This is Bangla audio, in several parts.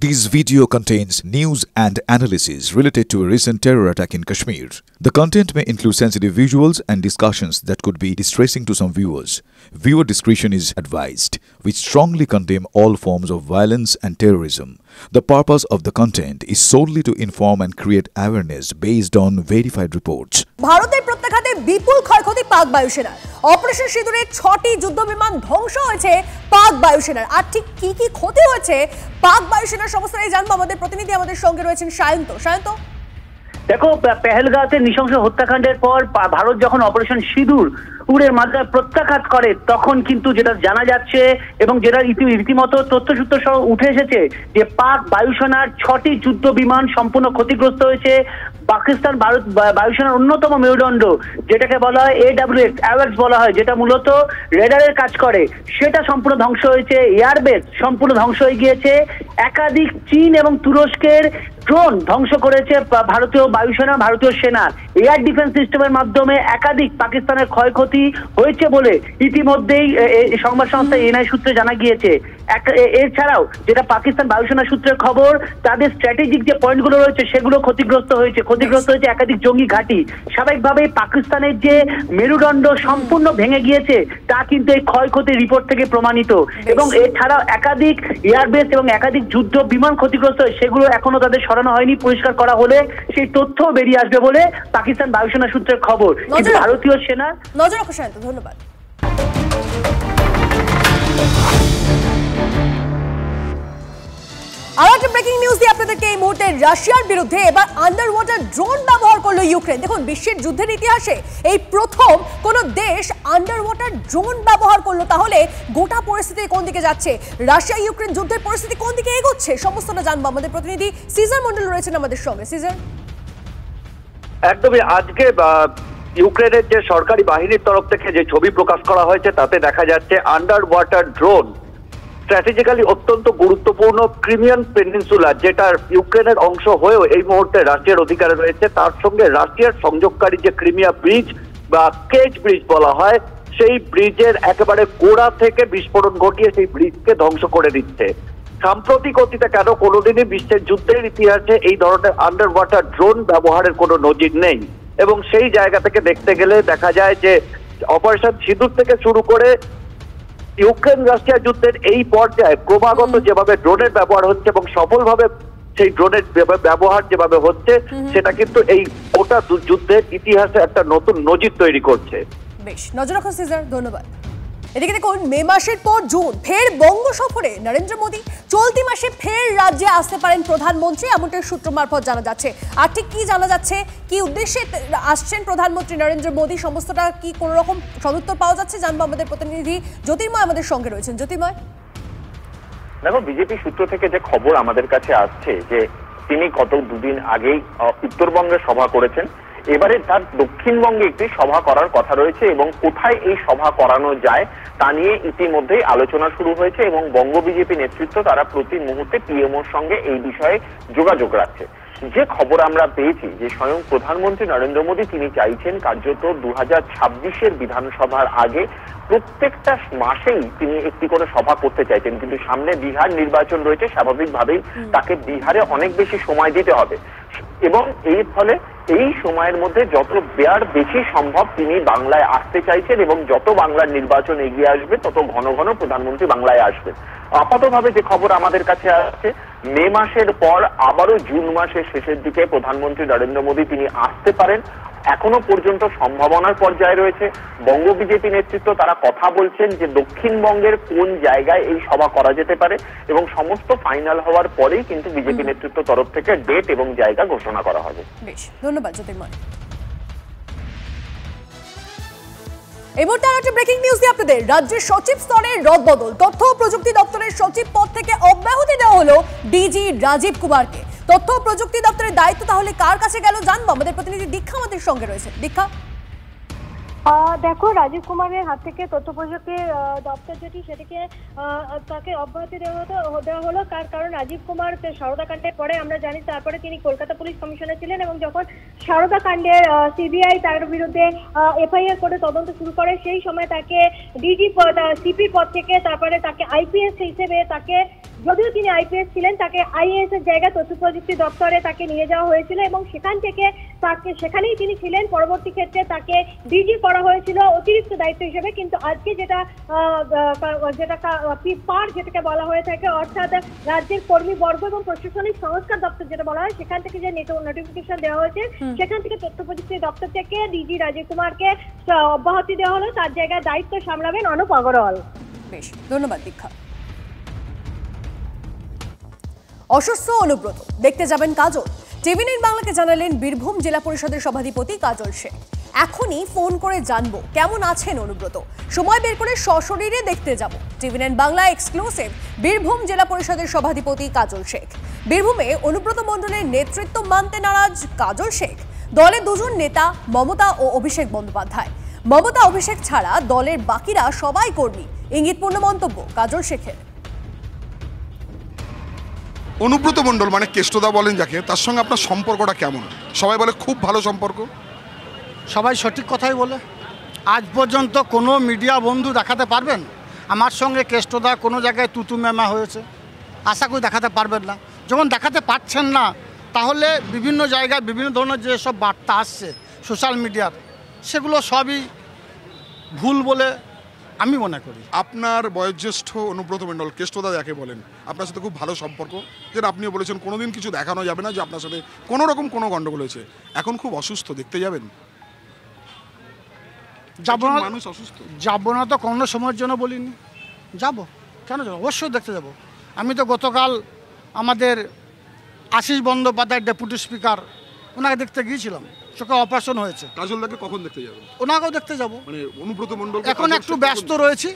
This video contains news and analysis related to a recent terror attack in Kashmir. The content may include sensitive visuals and discussions that could be distressing to some viewers. Viewer discretion is advised. We strongly condemn all forms of violence and terrorism. The purpose of the content is solely to inform and create awareness based on verified reports. ভারতের প্রত্যাঘাতে বিপুল ক্ষয়ক্ষতি পাক বায়ুসেনার। অপারেশন সিঁদুরে 6টি যুদ্ধবিমান ধ্বংস হয়েছে পাক বায়ুসেনার। আর ঠিক কি কি ক্ষতি হয়েছে পাক বায়ুসেনার সমস্যাটাই জানবো আমাদের প্রতিনিধি আমাদের সঙ্গে রয়েছেন সায়ন্ত। দেখো, পেহেলগাঁওতে নৃশংস হত্যাকাণ্ডের পর ভারত যখন অপারেশন সিঁদুর উড়ের মাত্রায় প্রত্যাঘাত করে তখন কিন্তু যেটা জানা যাচ্ছে এবং যেটা রীতিমতো তথ্যসূত্র সহ উঠে এসেছে যে পাক বায়ুসেনার 6টি যুদ্ধ বিমান সম্পূর্ণ ক্ষতিগ্রস্ত হয়েছে। পাকিস্তান ভারত বায়ুসেনার অন্যতম মেরুদণ্ড যেটাকে বলা হয় AWACS বলা হয়, যেটা মূলত রেডারের কাজ করে, সেটা সম্পূর্ণ ধ্বংস হয়েছে। এয়ারবেস সম্পূর্ণ ধ্বংস হয়ে গিয়েছে। একাধিক চীন এবং তুরস্কের ড্রোন ধ্বংস করেছে ভারতীয় বায়ুসেনা, ভারতীয় সেনা। এয়ার ডিফেন্স সিস্টেমের মাধ্যমে একাধিক পাকিস্তানের ক্ষয়ক্ষতি হয়েছে বলে ইতিমধ্যেই সংবাদ সংস্থা এনআই সূত্রে জানা গিয়েছে। এছাড়াও যেটা পাকিস্তান বায়ুসেনা সূত্রের খবর, তাদের স্ট্র্যাটেজিক যে পয়েন্টগুলো রয়েছে সেগুলো ক্ষতিগ্রস্ত হয়েছে একাধিক জঙ্গি ঘাঁটি। স্বাভাবিকভাবেই পাকিস্তানের যে মেরুদণ্ড সম্পূর্ণ ভেঙে গিয়েছে তা কিন্তু এই ক্ষয়ক্ষতির রিপোর্ট থেকে প্রমাণিত। এবং এছাড়াও একাধিক এয়ারবেস এবং একাধিক যুদ্ধ বিমান ক্ষতিগ্রস্ত হয়, সেগুলো এখনো তাদের সরানো হয়নি। পরিষ্কার করা হলে সেই তথ্য বেরিয়ে আসবে বলে পাকিস্তান বায়ুসেনা সূত্রের খবর। কিন্তু ভারতীয় সেনা নজর রাখো শান্ত, ধন্যবাদ। আর একটা ব্রেকিং নিউজ দিয়ে আপনাদেরকে এই মুহূর্তে রাশিয়ার বিরুদ্ধে এবার আন্ডার ওয়াটার ড্রোন ব্যবহার করলো ইউক্রেন। দেখুন, বিশ্বের যুদ্ধের ইতিহাসে এই প্রথম কোন দেশ আন্ডার ওয়াটার ড্রোন ব্যবহার করলো। তাহলে গোটা পরিস্থিতি কোন দিকে যাচ্ছে, রাশিয়া ইউক্রেন যুদ্ধের পরিস্থিতি কোন দিকে এগোচ্ছে, সমস্তটা জানবো। আমাদের প্রতিনিধি সিজার মন্ডল রয়েছেন আমাদের সঙ্গে। সিজার, একদমই আজকে ইউক্রেনের যে সরকারি বাহিনীর তরফ থেকে যে ছবি প্রকাশ করা হয়েছে তাতে দেখা যাচ্ছে আন্ডার ওয়াটার ড্রোন স্ট্র্যাটেজিক্যালি অত্যন্ত গুরুত্বপূর্ণ ক্রিমিয়ান পেনিনসুলা, যেটা ইউক্রেনের অংশ হয়েও এই মুহূর্তে রাশিয়ার অধিকারে রয়েছে, তার সঙ্গে রাশিয়ার সংযোগকারী যে ক্রিমিয়া ব্রিজ বা কেজ ব্রিজ বলা হয়, সেই ব্রিজের একেবারে গোড়া থেকে বিস্ফোরণ ঘটিয়ে সেই ব্রিজকে ধ্বংস করে দিচ্ছে। সাম্প্রতিক অতীতে কেন কোনোদিনই বিশ্বের যুদ্ধের ইতিহাসে এই ধরনের আন্ডার ওয়াটার ড্রোন ব্যবহারের কোনো নজির নেই। এবং সেই জায়গা থেকে দেখতে গেলে দেখা যায় যে অপারেশন সিঁদুর থেকে শুরু করে ইউক্রেন রাশিয়া যুদ্ধের এই পর্যায়ে ক্রমাগত যেভাবে ড্রোনের ব্যবহার হচ্ছে এবং সফলভাবে সেই ড্রোনের ব্যবহার যেভাবে হচ্ছে, সেটা কিন্তু এই গোটা যুদ্ধের ইতিহাসে একটা নতুন নজির তৈরি করছে। বেশ, নজর রাখুন সিজার, ধন্যবাদ। এদিকে দেখুন, মে মাসের পর জুন ফের বঙ্গ সফরে নরেন্দ্র মোদী। চলতি মাসে ফের রাজ্যে আসতে পারেন প্রধানমন্ত্রী, এমনটাই সূত্র মারফত জানা যাচ্ছে। আর ঠিক কি জানা যাচ্ছে, কি উদ্দেশ্যে আসছেন প্রধানমন্ত্রী নরেন্দ্র মোদী, সমস্তটা কি কোনো রকম সদুত্তর পাওয়া যাচ্ছে জানবো। আমাদের প্রতিনিধি জ্যোতির্ময় আমাদের সঙ্গে রয়েছেন। জ্যোতির্ময়, দেখো, বিজেপি সূত্র থেকে যে খবর আমাদের কাছে আসছে যে তিনি গত দুদিন আগেই উত্তরবঙ্গে সভা করেছেন, এবারে তার দক্ষিণবঙ্গে একটি সভা করার কথা রয়েছে এবং কোথায় এই সভা করানো যায় তা নিয়ে ইতিমধ্যেই আলোচনা শুরু হয়েছে এবং বঙ্গ বিজেপি নেতৃত্ব তারা প্রতি মুহূর্তে পিএমওর সঙ্গে এই বিষয়ে যোগাযোগ রাখছে। যে খবর আমরা পেয়েছি যে স্বয়ং প্রধানমন্ত্রী নরেন্দ্র মোদী তিনি চাইছেন কার্যত 2026-এর বিধানসভার আগে প্রত্যেকটা মাসেই তিনি একটি করে সভা করতে চাইছেন, কিন্তু সামনে বিহার নির্বাচন রয়েছে, স্বাভাবিকভাবেই তাকে বিহারে অনেক বেশি সময় দিতে হবে এবং এই ফলে এই সময়ের মধ্যে যত বেশি সম্ভব তিনি বাংলায় আসতে চাইছেন এবং যত বাংলার নির্বাচন এগিয়ে আসবে তত ঘন ঘন প্রধানমন্ত্রী বাংলায় আসবেন। আপাতভাবে যে খবর আমাদের কাছে আসছে, মে মাসের পর আবারও জুন মাসের শেষের দিকে প্রধানমন্ত্রী নরেন্দ্র মোদী তিনি আসতে পারেন। এখনো পর্যন্ত সম্ভাবনার পর্যায়ে রয়েছে। বঙ্গ বিজেপি নেতৃত্ব তারা কথা বলছেন যে দক্ষিণবঙ্গের কোন জায়গায় এই সভা করা যেতে পারে এবং সমস্ত ফাইনাল হওয়ার পরেই কিন্তু বিজেপি নেতৃত্ব তরফ থেকে ডেট এবং জায়গা ঘোষণা করা হবে। বেশ, ধন্যবাদ জ্যোতির্ময়। এই মুহূর্তে আর একটা ব্রেকিং নিউজ দিয়ে আপনাদের। রাজ্যের সচিব স্তরের রদবদল। তথ্য ও প্রযুক্তি দপ্তরের সচিব পদ থেকে অব্যাহতি দেওয়া হলো ডিজি রাজীব কুমারকে। তথ্য ও প্রযুক্তি দপ্তরের দায়িত্ব তাহলে কার কাছে গেল জানবো। আমাদের প্রতিনিধি দীক্ষা আমাদের সঙ্গে রয়েছে। দীক্ষা, দেখো, রাজীব কুমারের হাত থেকে তথ্য প্রযুক্তি দপ্তর যেটি সেটিকে তাকে অব্যাহতি দেওয়া হলো। কারণ রাজীব কুমার সারদা কাণ্ডের পরে আমরা জানি তারপরে তিনি কলকাতা পুলিশ কমিশনার ছিলেন এবং যখন সারদা কাণ্ডের সিবিআই তার বিরুদ্ধে এফআইআর করে তদন্ত শুরু করে, সেই সময় তাকে ডিজি পদ সিপি পদ থেকে তারপরে তাকে আইপিএস হিসেবে তাকে যদিও তিনি আইপিএস ছিলেন, তাকে আইএএস এর জায়গায় তথ্য প্রযুক্তি দপ্তরে তাকে নিয়ে যাওয়া হয়েছিল এবং সেখান থেকে সেখানেই তিনি ছিলেন। পরবর্তী ক্ষেত্রে তাকে ডিজি করা হয়েছিল অতিরিক্ত দায়িত্ব হিসেবে। কিন্তু আজকে যেটাকে বলা হয়ে থাকে, অর্থাৎ রাজ্যের কর্মীবর্গ এবং প্রশাসনিক সংস্কার দপ্তর যেটা বলা হয়, সেখান থেকে যে নোটিফিকেশন দেওয়া হয়েছে, সেখান থেকে তথ্য প্রযুক্তি দপ্তর থেকে ডিজি রাজীব কুমারকে অব্যাহতি দেওয়া হলো। তার জায়গায় দায়িত্ব সামলাবেন অনুপ আগরওয়াল। বেশ, ধন্যবাদ দীক্ষা। অসুস্থ অনুব্রত, দেখতে যাবেন কাজল। টিভি নাইন বাংলাকে জানালেন বীরভূম জেলা পরিষদের সভাধিপতি কাজল শেখ। এখনই ফোন করে জানবো কেমন আছেন অনুব্রত, সময় বের করে সশরীরে দেখতে যাব। TV nine Bangla exclusive, Birbhum জেলা পরিষদের সভাধিপতি কাজল শেখ। বীরভূমে অনুব্রত মণ্ডলের নেতৃত্ব মানতে নারাজ কাজল শেখ। দলে দুজন নেতা, মমতা ও অভিষেক বন্দ্যোপাধ্যায়। মমতা অভিষেক ছাড়া দলের বাকিরা সবাই কর্মী, ইঙ্গিতপূর্ণ মন্তব্য কাজল শেখের। অনুব্রত মণ্ডল মানে কেষ্টদা বলেন যাকে, তার সঙ্গে আপনার সম্পর্কটা কেমন? সবাই বলে খুব ভালো সম্পর্ক। সবাই সঠিক কথাই বলে। আজ পর্যন্ত কোনো মিডিয়া বন্ধু দেখাতে পারবেন আমার সঙ্গে কেষ্টদা কোনো জায়গায় তুতু মেমা হয়েছে? আশা করি দেখাতে পারবেন না। যখন দেখাতে পারছেন না, তাহলে বিভিন্ন জায়গায় বিভিন্ন ধরনের যেসব বার্তা আসছে সোশ্যাল মিডিয়ার, সেগুলো সবই ভুল বলে আমি মনে করি। আপনার বয়োজ্যেষ্ঠ অনুব্রত মণ্ডল, কেষ্টদা যাকে বলেন, আপনার সাথে খুব ভালো সম্পর্ক, যেটা আপনিও বলেছেন কোনোদিন কিছু দেখানো যাবে না যে আপনার সাথে কোনো রকম কোনো গণ্ডগোল হয়েছে। এখন খুব অসুস্থ, দেখতে যাবেন? যাবো না, মানুষ অসুস্থ, যাবো না তো কোনো সময়ের জন্য বলিনি। যাবো, কেন যাবো? অবশ্যই দেখতে যাব। আমি তো গতকাল আমাদের আশিস বন্দ্যোপাধ্যায় ডেপুটি স্পিকার, ওনাকে দেখতে গিয়েছিলাম। চোখে অপারেশন হয়েছে। কাজলদাকে কখন দেখতে যাবেন? ওনাকেও দেখতে যাব। মানে অনুব্রত মণ্ডল এখন একটু ব্যস্ত রয়েছি,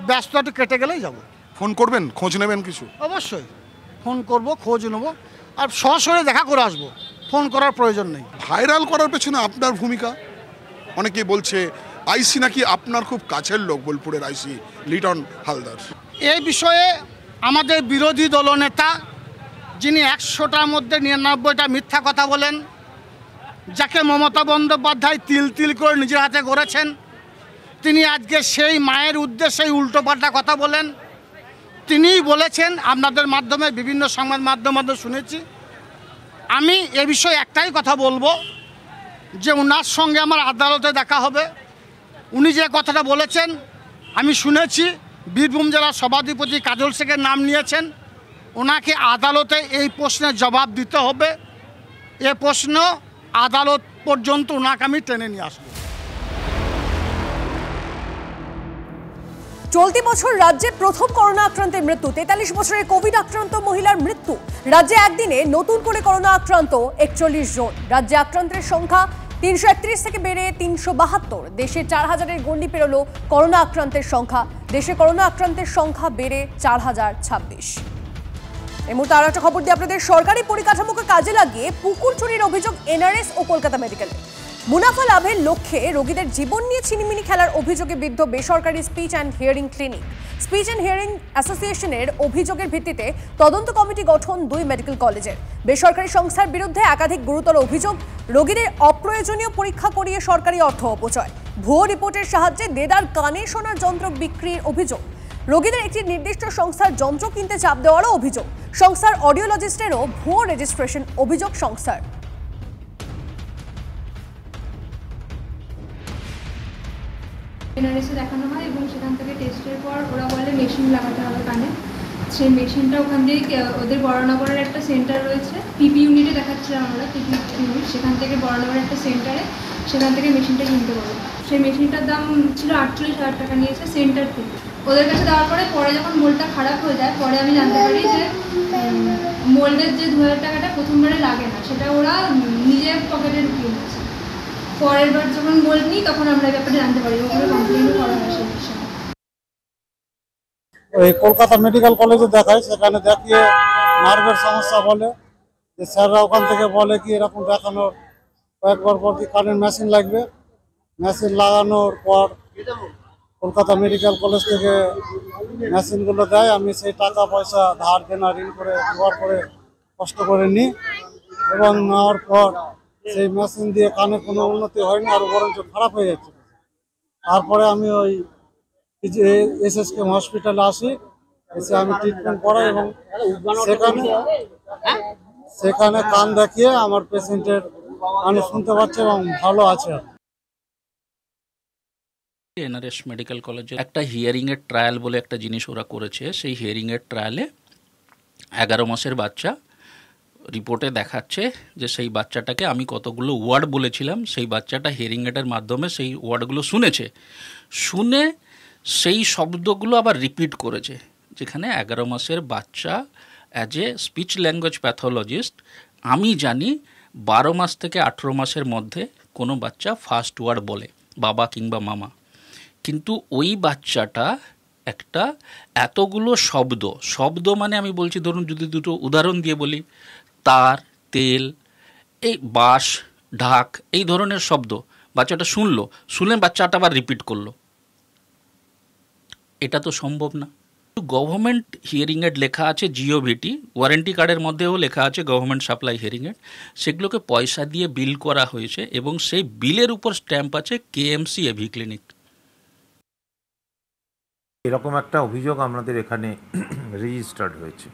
ব্যস্তটা কেটে গেলেই যাব। ফোন করবেন, খোঁজ নেবেন কিছু? অবশ্যই ফোন করব, খোঁজ নেব, আর সরাসরি দেখা করে আসবো। ফোন করার প্রয়োজন নেই। ভাইরাল করার পেছনে আপনার ভূমিকা। অনেকে বলছে আইসি নাকি আপনার খুব কাছের লোক, বোলপুরের আইসি লিটন হালদার। এই বিষয়ে আমাদের বিরোধী দলনেতা, যিনি 100টার মধ্যে 99টা মিথ্যা কথা বলেন, যাকে মমতা বন্দ্যোপাধ্যায় তিল তিল করে নিজের হাতে গড়েছেন, তিনি আজকে সেই মায়ের উদ্দেশ্যে উল্টোপাল্টা কথা বলেন। তিনিই বলেছেন, আপনাদের মাধ্যমে বিভিন্ন সংবাদ মাধ্যমে শুনেছি। আমি এ বিষয়ে একটাই কথা বলবো, যে ওনার সঙ্গে আমার আদালতে দেখা হবে। উনি যে কথাটা বলেছেন আমি শুনেছি, বীরভূম জেলার সভাধিপতি কাজল শেখের নাম নিয়েছেন। ওনাকে আদালতে এই প্রশ্নের জবাব দিতে হবে। এ প্রশ্ন আদালত পর্যন্ত ওনাকে আমি টেনে নিয়ে আসবো। চলতি বছর রাজ্যে প্রথম করোনা আক্রান্তের মৃত্যু, 43 বছরের কোভিড আক্রান্ত মহিলার মৃত্যু। রাজ্যে একদিনে নতুন করে করোনা আক্রান্ত 41 জন। রাজ্যে আক্রান্তের সংখ্যা 331 থেকে বেড়ে 372। দেশে 4000-এর গণ্ডি পেরোলো করোনা আক্রান্তের সংখ্যা। দেশে করোনা আক্রান্তের সংখ্যা বেড়ে 4026। এই মুহূর্তে আরো একটা খবর দিয়ে আপনাদের। সরকারি পরিকাঠামোকে কাজে লাগিয়ে পুকুর চুরির অভিযোগ এনআরএস ও কলকাতা মেডিকেলে। মুনাফা লাভের লক্ষ্যে রোগীদের জীবন নিয়ে ছিনিমিনি খেলার অভিযোগে বিদ্ধ বেসরকারি speech and hearing clinic. Speech and hearing অ্যাসোসিয়েশনের অভিযোগের ভিত্তিতে তদন্ত কমিটি গঠন 2 মেডিকেল কলেজের। বেসরকারি সংস্থার বিরুদ্ধে একাধিক গুরুতর অভিযোগ। রোগীদের অপ্রয়োজনীয় পরীক্ষা করিয়ে সরকারি অর্থ অপচয়। ভুয়ো রিপোর্টের সাহায্যে দেদার কানে শোনার যন্ত্র বিক্রির অভিযোগ। রোগীদের একটি নির্দিষ্ট সংস্থার যন্ত্র কিনতে চাপ দেওয়ারও অভিযোগ। সংস্থার অডিওলজিস্টেরও ভুয়ো রেজিস্ট্রেশন অভিযোগ সংস্থার। এনআরএসে দেখানো হয় এবং সেখান থেকে টেস্টের পর ওরা বলে মেশিন লাগাতে হবে কানে। সেই মেশিনটা ওখান থেকে ওদের বড়নগরের একটা সেন্টার রয়েছে, পিপি ইউনিটে দেখাচ্ছিলাম আমরা, পিপি ইউনিট, সেখান থেকে বড়নগরের একটা সেন্টারে, সেখান থেকে মেশিনটা কিনতে পারবো। সেই মেশিনটার দাম ছিল 48,000 টাকা নিয়েছে সেন্টার থেকে। ওদের কাছে দেওয়ার পরে যখন মোল্ডটা খারাপ হয়ে যায়, পরে আমি জানতে পারি যে মোল্ডের যে 2000 টাকাটা প্রথমবারে লাগে না, সেটা ওরা নিজের পকেটে ঢুকিয়ে নিচ্ছে। পরের বার যখন মোল্ড নিই তখন আমরা এই ব্যাপারে জানতে পারি, ওগুলো কমপ্লেনও করা হয় সেই বিষয়ে। ওই কলকাতা মেডিকেল কলেজে দেখায়, সেখানে দেখিয়ে নার্ভের সমস্যা বলে, যে স্যাররা ওখান থেকে বলে কি এরকম দেখানোর কয়েকবার পর কি কানের মেশিন লাগবে। মেশিন লাগানোর পর কলকাতা মেডিকেল কলেজ থেকে মেশিনগুলো দেয়। আমি সেই টাকা পয়সা ধার দেনা ঋণ করে ব্যবহার করে কষ্ট করে নিই, এবং নেওয়ার পর সেই মেশিন দিয়ে কানে কোনো উন্নতি হয়নি, আরও বরঞ্চ খারাপ হয়ে যাচ্ছে। তারপরে আমি ওই এসএসকেএম হসপিটালে আসি, এসে আমি ট্রিটমেন্ট করাই এবং সেখানে কান দেখিয়ে আমার পেশেন্টের কানে শুনতে পাচ্ছে এবং ভালো আছে। এনআরএস মেডিকেল কলেজে একটা হিয়ারিংয়ের ট্রায়াল বলে একটা জিনিস ওরা করেছে। সেই হিয়ারিংয়ের ট্রায়ালে 11 মাসের বাচ্চা, রিপোর্টে দেখাচ্ছে যে সেই বাচ্চাটাকে আমি কতগুলো ওয়ার্ড বলেছিলাম, সেই বাচ্চাটা হিয়ারিং এডের মাধ্যমে সেই ওয়ার্ডগুলো শুনেছে, শুনে সেই শব্দগুলো আবার রিপিট করেছে। যেখানে 11 মাসের বাচ্চা as a speech language pathologist আমি জানি 12 মাস থেকে 18 মাসের মধ্যে কোনো বাচ্চা ফার্স্ট ওয়ার্ড বলে, বাবা কিংবা মামা। কিন্তু ওই বাচ্চাটা একটা এতগুলো শব্দ মানে আমি বলছি, ধরুন যদি দুটো উদাহরণ দিয়ে বলি, তার, তেল, এই বাঁশ, ঢাক, এই ধরনের শব্দ বাচ্চাটা শুনে বাচ্চাটা আবার রিপিট করলো। এটা তো সম্ভব না। গভর্নমেন্ট হিয়ারিং এড লেখা আছে জিওভিটি, ওয়ারেন্টি কার্ডের মধ্যেও লেখা আছে গভর্নমেন্ট সাপ্লাই হিয়ারিং এড, সেগুলোকে পয়সা দিয়ে বিল করা হয়েছে এবং সেই বিলের উপর স্ট্যাম্প আছে কেএমসি এভি ক্লিনিক। এরকম একটা অভিযোগ আমাদের এখানে রেজিস্টার্ড হয়েছে।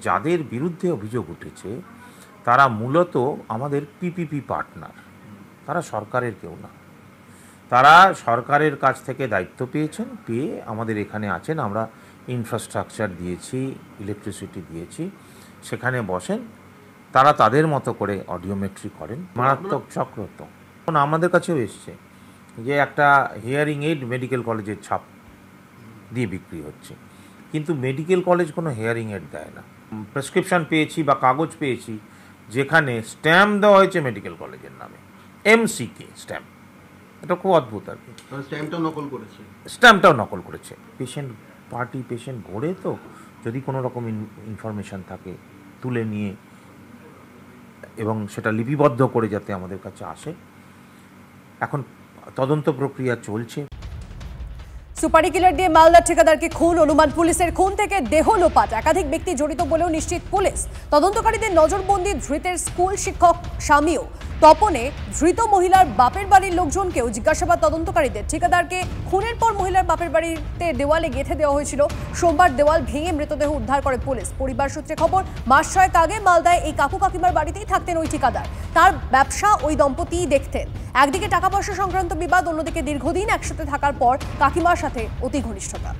যাদের বিরুদ্ধে অভিযোগ উঠেছে তারা মূলত আমাদের পিপিপি পার্টনার, তারা সরকারের কেউ না। তারা সরকারের কাছ থেকে দায়িত্ব পেয়ে আমাদের এখানে আছেন। আমরা ইনফ্রাস্ট্রাকচার দিয়েছি, ইলেকট্রিসিটি দিয়েছি, সেখানে বসেন, তারা তাদের মতো করে অডিওমেট্রি করেন। মারাত্মক চক্র তো আমাদের কাছেও এসছে যে একটা হিয়ারিং এইড মেডিকেল কলেজের ছাপ দিয়ে বিক্রি হচ্ছে, কিন্তু মেডিকেল কলেজ কোনো হিয়ারিং এইড দেয় না। প্রেসক্রিপশন পেয়েছি বা কাগজ পেয়েছি যেখানে স্ট্যাম্প দেওয়া হয়েছে মেডিকেল কলেজের নামে, MCK স্ট্যাম্প। এটা খুব অদ্ভুত আর কি। স্ট্যাম্পটাও নকল করেছে। পেশেন্ট ঘোরে, তো যদি কোনো রকম ইনফরমেশান থাকে তুলে নিয়ে এবং সেটা লিপিবদ্ধ করে যাতে আমাদের কাছে আসে। এখন তদন্ত প্রক্রিয়া চলছে। সুপারি কিলার দিয়ে মালদার ঠিকাদারকে খুন, অনুমান পুলিশের খুন থেকে দেহ লোপাট, একাধিক ব্যক্তি জড়িত বলেও নিশ্চিত পুলিশ। তদন্তকারীদের নজরবন্দি ধৃতের স্কুল শিক্ষক স্বামীও। তপনে ধৃত মহিলার বাপের বাড়ির লোকজনকেও জিজ্ঞাসাবাদ তদন্তকারীদের। ঠিকাদারকে খুনের পর মহিলার বাপের বাড়িতে দেওয়ালে গেঁথে দেওয়া হয়েছিল। সোমবার দেওয়াল ভেঙে মৃতদেহ উদ্ধার করে পুলিশ। পরিবার সূত্রে খবর, মাস 6 আগে মালদায় এই কাকু কাকিমার বাড়িতেই থাকতেন ওই ঠিকাদার। তার ব্যবসা ওই দম্পতিই দেখতেন। একদিকে টাকা পয়সা সংক্রান্ত বিবাদ, অন্যদিকে দীর্ঘদিন একসাথে থাকার পর কাকিমার সাথে অতি ঘনিষ্ঠতা।